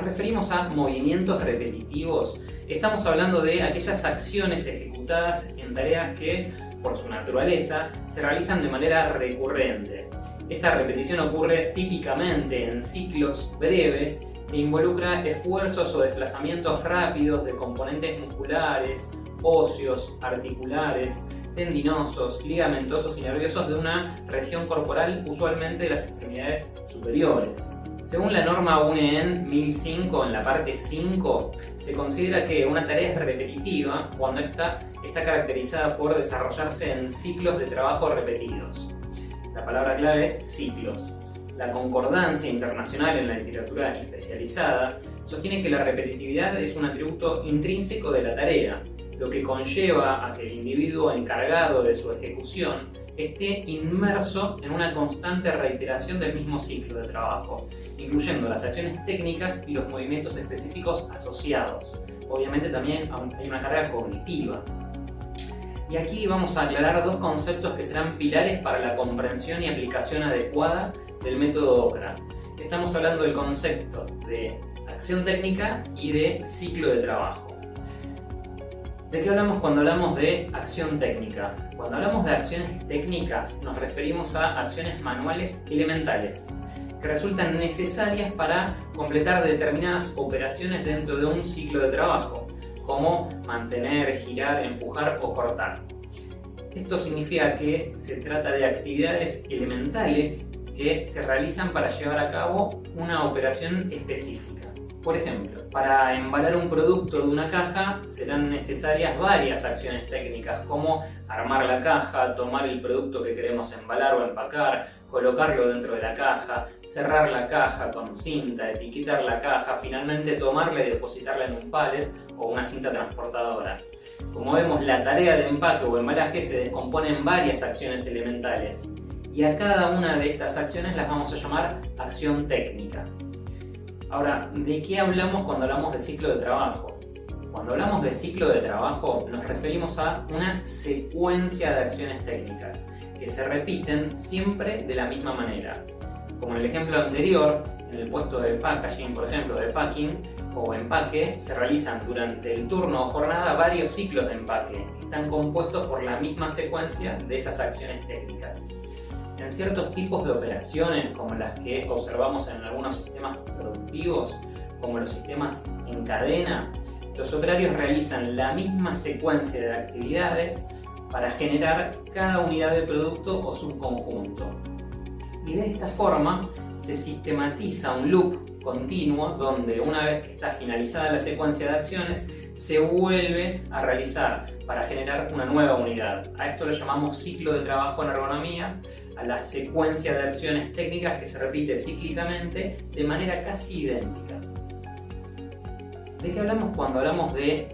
referimos a movimientos repetitivos, estamos hablando de aquellas acciones ejecutadas en tareas que, por su naturaleza, se realizan de manera recurrente. Esta repetición ocurre típicamente en ciclos breves e involucra esfuerzos o desplazamientos rápidos de componentes musculares, óseos, articulares, tendinosos, ligamentosos y nerviosos de una región corporal, usualmente de las extremidades superiores. Según la norma UNEN 1005, en la parte 5, se considera que una tarea es repetitiva cuando está caracterizada por desarrollarse en ciclos de trabajo repetidos. La palabra clave es ciclos. La concordancia internacional en la literatura especializada sostiene que la repetitividad es un atributo intrínseco de la tarea, lo que conlleva a que el individuo encargado de su ejecución esté inmerso en una constante reiteración del mismo ciclo de trabajo, incluyendo las acciones técnicas y los movimientos específicos asociados. Obviamente también hay una carga cognitiva. Y aquí vamos a aclarar dos conceptos que serán pilares para la comprensión y aplicación adecuada del método OCRA. Estamos hablando del concepto de acción técnica y de ciclo de trabajo. ¿De qué hablamos cuando hablamos de acción técnica? Cuando hablamos de acciones técnicas nos referimos a acciones manuales elementales que resultan necesarias para completar determinadas operaciones dentro de un ciclo de trabajo, como mantener, girar, empujar o cortar. Esto significa que se trata de actividades elementales que se realizan para llevar a cabo una operación específica. Por ejemplo, para embalar un producto de una caja serán necesarias varias acciones técnicas, como armar la caja, tomar el producto que queremos embalar o empacar, colocarlo dentro de la caja, cerrar la caja con cinta, etiquetar la caja, finalmente tomarla y depositarla en un pallet o una cinta transportadora. Como vemos, la tarea de empaque o embalaje se descompone en varias acciones elementales y a cada una de estas acciones las vamos a llamar acción técnica. Ahora, ¿de qué hablamos cuando hablamos de ciclo de trabajo? Cuando hablamos de ciclo de trabajo nos referimos a una secuencia de acciones técnicas que se repiten siempre de la misma manera. Como en el ejemplo anterior, en el puesto de packaging, por ejemplo, de packing o empaque, se realizan durante el turno o jornada varios ciclos de empaque que están compuestos por la misma secuencia de esas acciones técnicas. En ciertos tipos de operaciones, como las que observamos en algunos sistemas productivos, como los sistemas en cadena, los operarios realizan la misma secuencia de actividades para generar cada unidad de producto o subconjunto. Y de esta forma se sistematiza un loop continuo donde, una vez que está finalizada la secuencia de acciones, se vuelve a realizar para generar una nueva unidad. A esto lo llamamos ciclo de trabajo en ergonomía, a la secuencia de acciones técnicas que se repite cíclicamente de manera casi idéntica. ¿De qué hablamos cuando hablamos del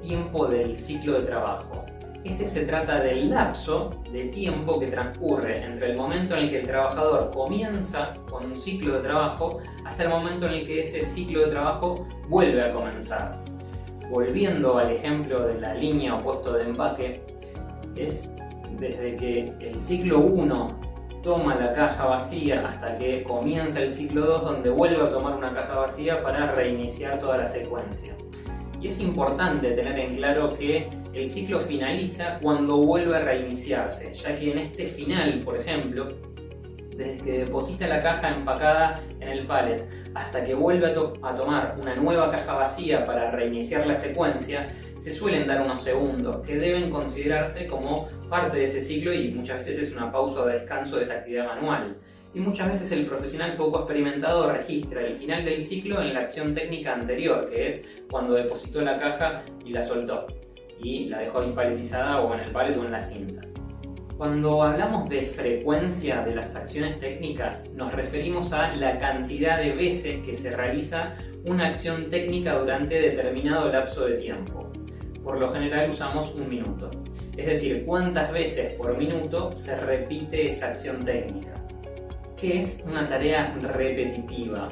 tiempo del ciclo de trabajo? Este se trata del lapso de tiempo que transcurre entre el momento en el que el trabajador comienza con un ciclo de trabajo hasta el momento en el que ese ciclo de trabajo vuelve a comenzar. Volviendo al ejemplo de la línea o puesto de empaque, es desde que el ciclo 1 toma la caja vacía hasta que comienza el ciclo 2, donde vuelve a tomar una caja vacía para reiniciar toda la secuencia. Y es importante tener en claro que el ciclo finaliza cuando vuelve a reiniciarse, ya que en este final, por ejemplo, desde que deposita la caja empacada en el pallet hasta que vuelve a tomar una nueva caja vacía para reiniciar la secuencia, se suelen dar unos segundos que deben considerarse como parte de ese ciclo y muchas veces es una pausa de descanso de esa actividad manual. Y muchas veces el profesional poco experimentado registra el final del ciclo en la acción técnica anterior, que es cuando depositó la caja y la soltó y la dejó impaletizada o en el pallet o en la cinta. Cuando hablamos de frecuencia de las acciones técnicas, nos referimos a la cantidad de veces que se realiza una acción técnica durante determinado lapso de tiempo. Por lo general usamos 1 minuto. Es decir, cuántas veces por minuto se repite esa acción técnica. ¿Qué es una tarea repetitiva?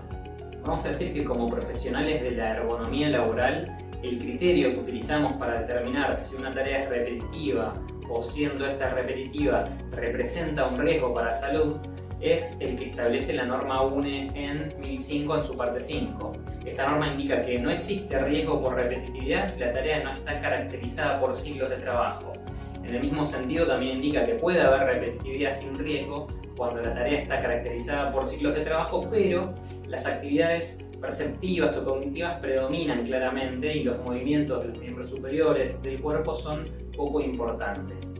Vamos a decir que como profesionales de la ergonomía laboral, el criterio que utilizamos para determinar si una tarea es repetitiva o siendo esta repetitiva representa un riesgo para la salud es el que establece la norma UNE en 1005 en su parte 5. Esta norma indica que no existe riesgo por repetitividad si la tarea no está caracterizada por ciclos de trabajo. En el mismo sentido, también indica que puede haber repetitividad sin riesgo cuando la tarea está caracterizada por ciclos de trabajo, pero las actividades perceptivas o cognitivas predominan claramente y los movimientos de los miembros superiores del cuerpo son poco importantes.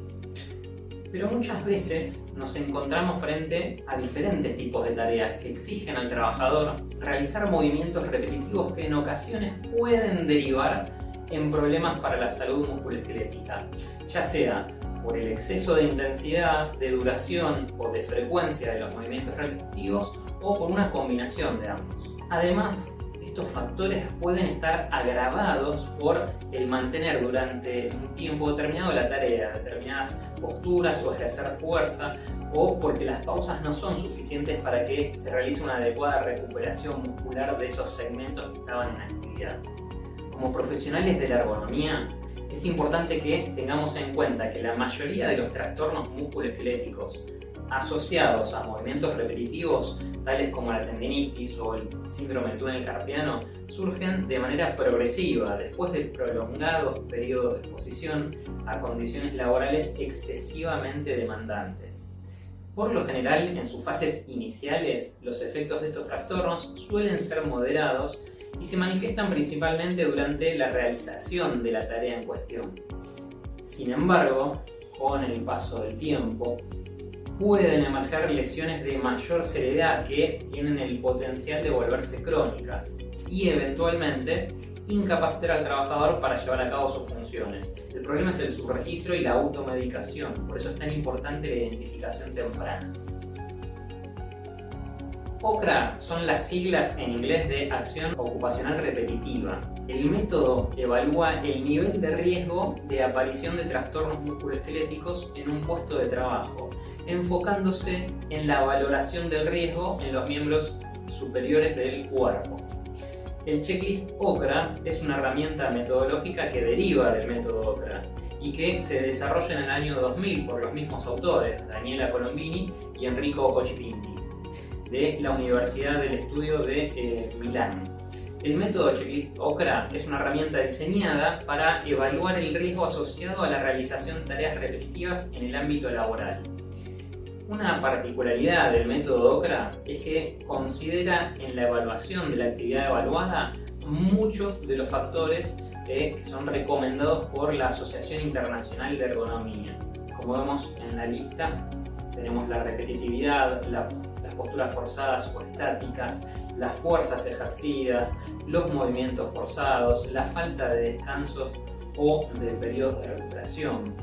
Pero muchas veces nos encontramos frente a diferentes tipos de tareas que exigen al trabajador realizar movimientos repetitivos que en ocasiones pueden derivar en problemas para la salud musculoesquelética, ya sea por el exceso de intensidad, de duración o de frecuencia de los movimientos repetitivos o por una combinación de ambos. Además, estos factores pueden estar agravados por el mantener durante un tiempo determinado la tarea, determinadas posturas o ejercer fuerza, o porque las pausas no son suficientes para que se realice una adecuada recuperación muscular de esos segmentos que estaban en actividad. Como profesionales de la ergonomía, es importante que tengamos en cuenta que la mayoría de los trastornos musculoesqueléticos asociados a movimientos repetitivos, tales como la tendinitis o el síndrome del túnel carpiano, surgen de manera progresiva después de prolongados periodos de exposición a condiciones laborales excesivamente demandantes. Por lo general, en sus fases iniciales, los efectos de estos trastornos suelen ser moderados y se manifiestan principalmente durante la realización de la tarea en cuestión. Sin embargo, con el paso del tiempo, pueden emerger lesiones de mayor seriedad que tienen el potencial de volverse crónicas y eventualmente incapacitar al trabajador para llevar a cabo sus funciones. El problema es el subregistro y la automedicación, por eso es tan importante la identificación temprana. OCRA son las siglas en inglés de Acción Ocupacional Repetitiva. El método evalúa el nivel de riesgo de aparición de trastornos musculoesqueléticos en un puesto de trabajo, enfocándose en la valoración del riesgo en los miembros superiores del cuerpo. El checklist OCRA es una herramienta metodológica que deriva del método OCRA y que se desarrolla en el año 2000 por los mismos autores, Daniela Colombini y Enrico Cocchipinti, de la Universidad del Estudio de Milán. El método checklist OCRA es una herramienta diseñada para evaluar el riesgo asociado a la realización de tareas repetitivas en el ámbito laboral. Una particularidad del método OCRA es que considera en la evaluación de la actividad evaluada muchos de los factores que son recomendados por la Asociación Internacional de Ergonomía. Como vemos en la lista, tenemos la repetitividad, las posturas forzadas o estáticas, las fuerzas ejercidas, los movimientos forzados, la falta de descansos o de periodos de recuperación.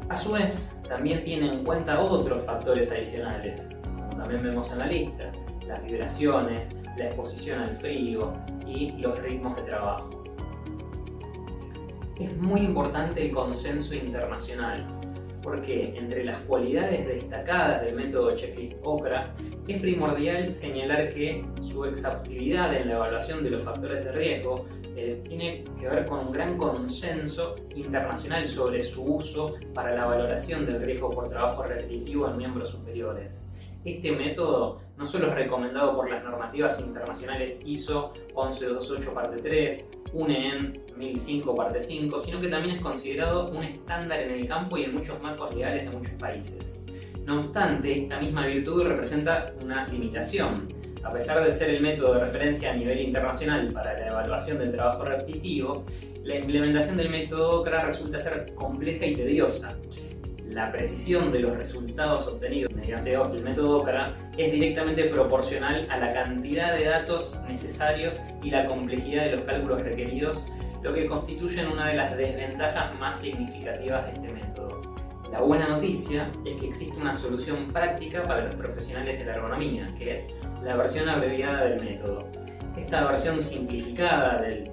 A su vez, también tiene en cuenta otros factores adicionales, como también vemos en la lista, las vibraciones, la exposición al frío y los ritmos de trabajo. Es muy importante el consenso internacional, porque entre las cualidades destacadas del método checklist OCRA es primordial señalar que su exhaustividad en la evaluación de los factores de riesgo tiene que ver con un gran consenso internacional sobre su uso para la valoración del riesgo por trabajo repetitivo en miembros superiores. Este método no solo es recomendado por las normativas internacionales ISO 1128 parte 3, UNE 1005 parte 5, sino que también es considerado un estándar en el campo y en muchos marcos legales de muchos países. No obstante, esta misma virtud representa una limitación. A pesar de ser el método de referencia a nivel internacional para la evaluación del trabajo repetitivo, la implementación del método OCRA resulta ser compleja y tediosa. La precisión de los resultados obtenidos mediante el método OCRA es directamente proporcional a la cantidad de datos necesarios y la complejidad de los cálculos requeridos, lo que constituye una de las desventajas más significativas de este método. La buena noticia es que existe una solución práctica para los profesionales de la ergonomía, que es la versión abreviada del método. Esta versión simplificada del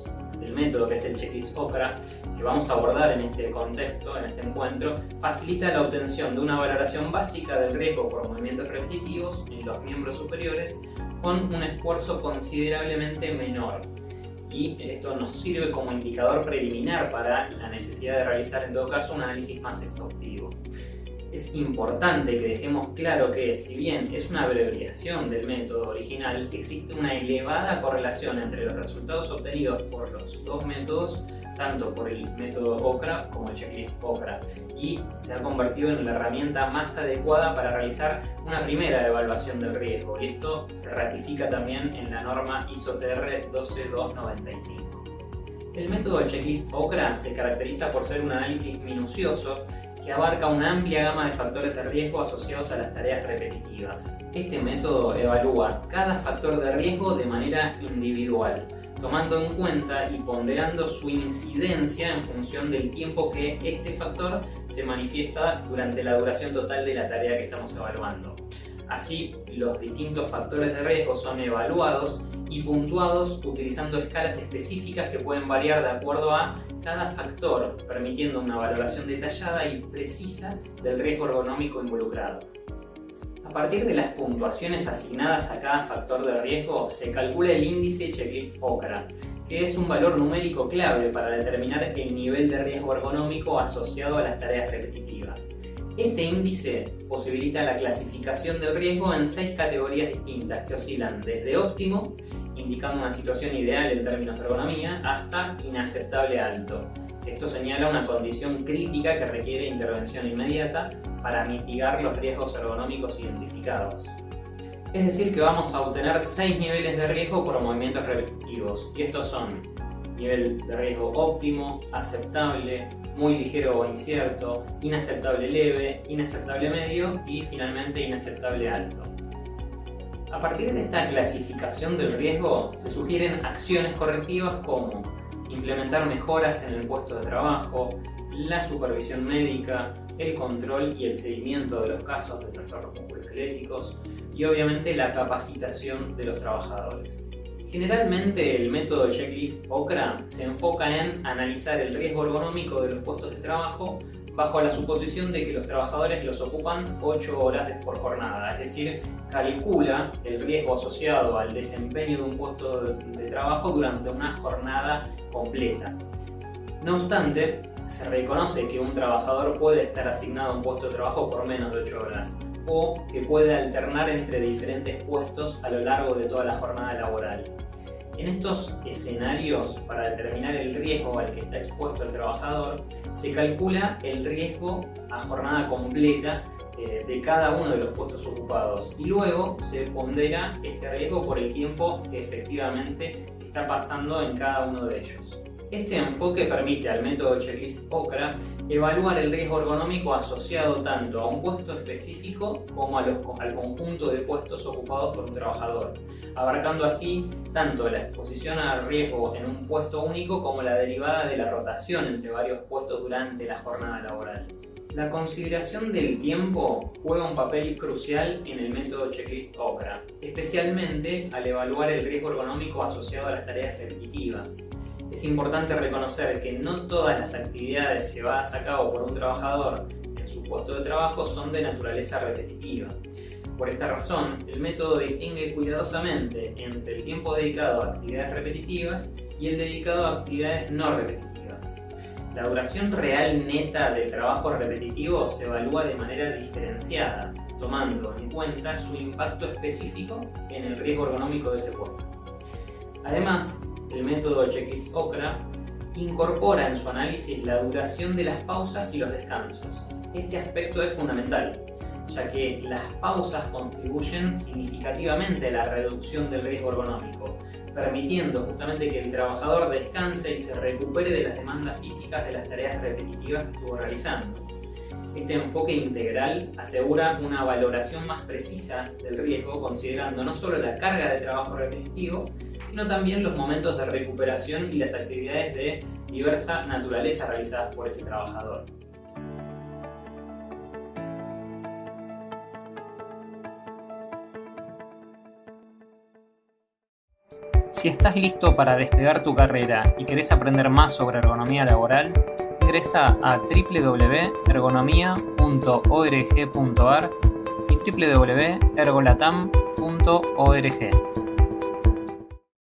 método, que es el checklist OCRA, que vamos a abordar en este contexto, en este encuentro, facilita la obtención de una valoración básica del riesgo por movimientos repetitivos en los miembros superiores con un esfuerzo considerablemente menor. Y esto nos sirve como indicador preliminar para la necesidad de realizar en todo caso un análisis más exhaustivo. Es importante que dejemos claro que, si bien es una abreviación del método original, existe una elevada correlación entre los resultados obtenidos por los dos métodos, tanto por el método OCRA como el checklist OCRA, y se ha convertido en la herramienta más adecuada para realizar una primera evaluación del riesgo, y esto se ratifica también en la norma ISO-TR 12295. El método checklist OCRA se caracteriza por ser un análisis minucioso que abarca una amplia gama de factores de riesgo asociados a las tareas repetitivas. Este método evalúa cada factor de riesgo de manera individual, tomando en cuenta y ponderando su incidencia en función del tiempo que este factor se manifiesta durante la duración total de la tarea que estamos evaluando. Así, los distintos factores de riesgo son evaluados y puntuados utilizando escalas específicas que pueden variar de acuerdo a cada factor, permitiendo una valoración detallada y precisa del riesgo ergonómico involucrado. A partir de las puntuaciones asignadas a cada factor de riesgo, se calcula el índice checklist OCRA, que es un valor numérico clave para determinar el nivel de riesgo ergonómico asociado a las tareas repetitivas. Este índice posibilita la clasificación del riesgo en 6 categorías distintas que oscilan desde óptimo, indicando una situación ideal en términos de ergonomía, hasta inaceptable alto. Esto señala una condición crítica que requiere intervención inmediata para mitigar los riesgos ergonómicos identificados. Es decir, que vamos a obtener 6 niveles de riesgo por movimientos repetitivos, y estos son nivel de riesgo óptimo, aceptable, muy ligero o incierto, inaceptable leve, inaceptable medio y finalmente inaceptable alto. A partir de esta clasificación del riesgo se sugieren acciones correctivas como implementar mejoras en el puesto de trabajo, la supervisión médica, el control y el seguimiento de los casos de trastornos musculoesqueléticos y obviamente la capacitación de los trabajadores. Generalmente el método checklist OCRA se enfoca en analizar el riesgo ergonómico de los puestos de trabajo bajo la suposición de que los trabajadores los ocupan 8 horas por jornada, es decir, calcula el riesgo asociado al desempeño de un puesto de trabajo durante una jornada completa. No obstante, se reconoce que un trabajador puede estar asignado a un puesto de trabajo por menos de 8 horas o que puede alternar entre diferentes puestos a lo largo de toda la jornada laboral. En estos escenarios, para determinar el riesgo al que está expuesto el trabajador, se calcula el riesgo a jornada completa de cada uno de los puestos ocupados y luego se pondera este riesgo por el tiempo que efectivamente está pasando en cada uno de ellos. Este enfoque permite al método checklist OCRA evaluar el riesgo ergonómico asociado tanto a un puesto específico como al conjunto de puestos ocupados por un trabajador, abarcando así tanto la exposición al riesgo en un puesto único como la derivada de la rotación entre varios puestos durante la jornada laboral. La consideración del tiempo juega un papel crucial en el método checklist OCRA, especialmente al evaluar el riesgo ergonómico asociado a las tareas repetitivas. Es importante reconocer que no todas las actividades llevadas a cabo por un trabajador en su puesto de trabajo son de naturaleza repetitiva. Por esta razón, el método distingue cuidadosamente entre el tiempo dedicado a actividades repetitivas y el dedicado a actividades no repetitivas. La duración real neta del trabajo repetitivo se evalúa de manera diferenciada, tomando en cuenta su impacto específico en el riesgo ergonómico de ese puesto. Además, el método checklist OCRA incorpora en su análisis la duración de las pausas y los descansos. Este aspecto es fundamental, ya que las pausas contribuyen significativamente a la reducción del riesgo ergonómico, permitiendo justamente que el trabajador descanse y se recupere de las demandas físicas de las tareas repetitivas que estuvo realizando. Este enfoque integral asegura una valoración más precisa del riesgo, considerando no solo la carga de trabajo repetitivo, sino también los momentos de recuperación y las actividades de diversa naturaleza realizadas por ese trabajador. Si estás listo para despegar tu carrera y querés aprender más sobre ergonomía laboral, ingresa a www.ergonomia.org.ar y www.ergolatam.org.